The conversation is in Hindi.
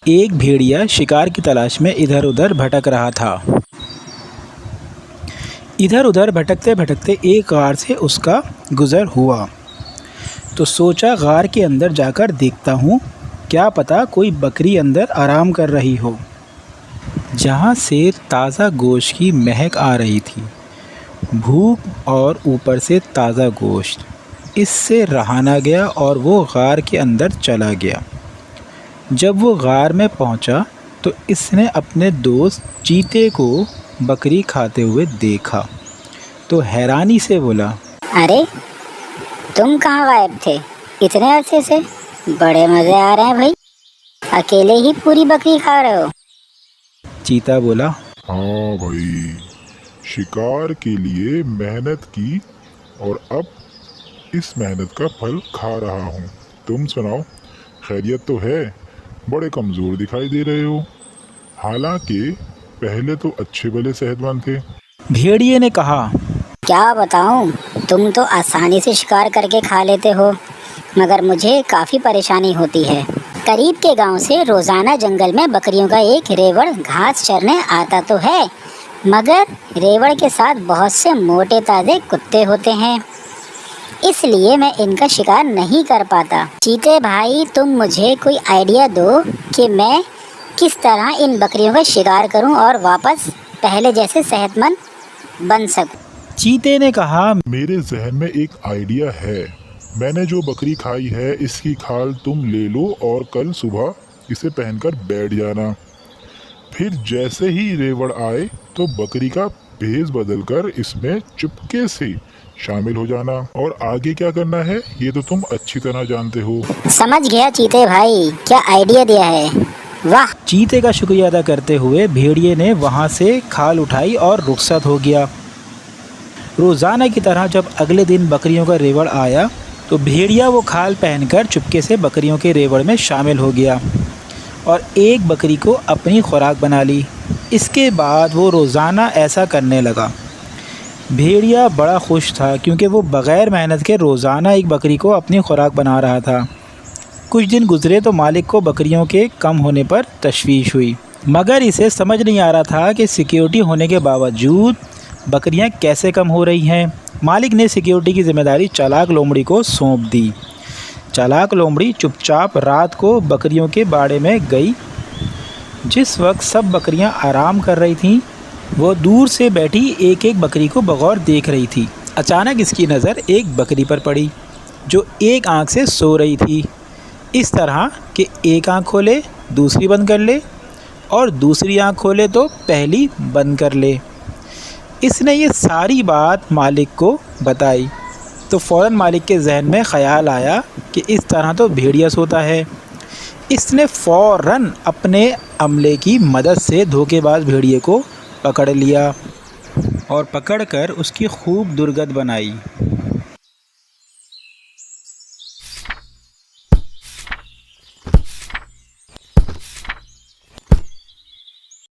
एक भेड़िया शिकार की तलाश में इधर उधर भटक रहा था। इधर उधर भटकते भटकते एक गार से उसका गुज़र हुआ, तो सोचा गार के अंदर जाकर देखता हूँ, क्या पता कोई बकरी अंदर आराम कर रही हो, जहाँ से ताज़ा गोश्त की महक आ रही थी। भूख और ऊपर से ताज़ा गोश्त, इससे रहा ना गया और वो गार के अंदर चला गया। जब वो गार में पहुंचा तो इसने अपने दोस्त चीते को बकरी खाते हुए देखा, तो हैरानी से बोला, अरे तुम कहाँ गायब थे इतने अरसे से? बड़े मज़े आ रहे हैं भाई, अकेले ही पूरी बकरी खा रहे हो। चीता बोला, हाँ भाई, शिकार के लिए मेहनत की और अब इस मेहनत का फल खा रहा हूँ। तुम सुनाओ, खैरियत तो है? बड़े कमज़ोर दिखाई दे रहे हो, हालांकि पहले तो अच्छे भले सेहतमंद थे। भेड़िए ने कहा, क्या बताऊँ, तुम तो आसानी से शिकार करके खा लेते हो, मगर मुझे काफ़ी परेशानी होती है। करीब के गांव से रोज़ाना जंगल में बकरियों का एक रेवड़ घास चरने आता तो है, मगर रेवड़ के साथ बहुत से मोटे ताज़े कुत्ते होते हैं, इसलिए मैं इनका शिकार नहीं कर पाता। चीते भाई, तुम मुझे कोई आइडिया दो कि मैं किस तरह इन बकरियों का शिकार करूं और वापस पहले जैसे सेहतमंद बन सकूं। चीते ने कहा, मेरे जहन में एक आइडिया है। मैंने जो बकरी खाई है इसकी खाल तुम ले लो और कल सुबह इसे पहनकर बैठ जाना। फिर जैसे ही रेवड़ आए तो बकरी का भेष बदलकर इसमें चुपके से शामिल हो जाना। और आगे क्या करना है ये तो तुम अच्छी तरह जानते हो। समझ गया चीते भाई, क्या आइडिया दिया है, वाह। चीते का शुक्रिया अदा करते हुए भेड़िए ने वहाँ से खाल उठाई और रुखसत हो गया। रोज़ाना की तरह जब अगले दिन बकरियों का रेवड़ आया तो भेड़िया वो खाल पहनकर चुपके से बकरियों के रेवड़ में शामिल हो गया और एक बकरी को अपनी खुराक बना ली। इसके बाद वो रोज़ाना ऐसा करने लगा। भेड़िया बड़ा खुश था क्योंकि वो बग़ैर मेहनत के रोज़ाना एक बकरी को अपनी खुराक बना रहा था। कुछ दिन गुजरे तो मालिक को बकरियों के कम होने पर तशवीश हुई, मगर इसे समझ नहीं आ रहा था कि सिक्योरिटी होने के बावजूद बकरियां कैसे कम हो रही हैं। मालिक ने सिक्योरिटी की जिम्मेदारी चालाक लोमड़ी को सौंप दी। चालाक लोमड़ी चुपचाप रात को बकरियों के बाड़े में गई। जिस वक्त सब बकरियां आराम कर रही थीं, वो दूर से बैठी एक एक बकरी को बगौर देख रही थी। अचानक इसकी नज़र एक बकरी पर पड़ी जो एक आंख से सो रही थी। इस तरह कि एक आंख खोले दूसरी बंद कर ले और दूसरी आंख खोले तो पहली बंद कर ले। इसने ये सारी बात मालिक को बताई तो फ़ौरन मालिक के जहन में ख़याल आया कि इस तरह तो भेड़िया सोता है। इसने फ़ौरन अपने अमले की मदद से धोखेबाज भेड़िए को पकड़ लिया और पकड़कर उसकी खूब दुर्गत बनाई।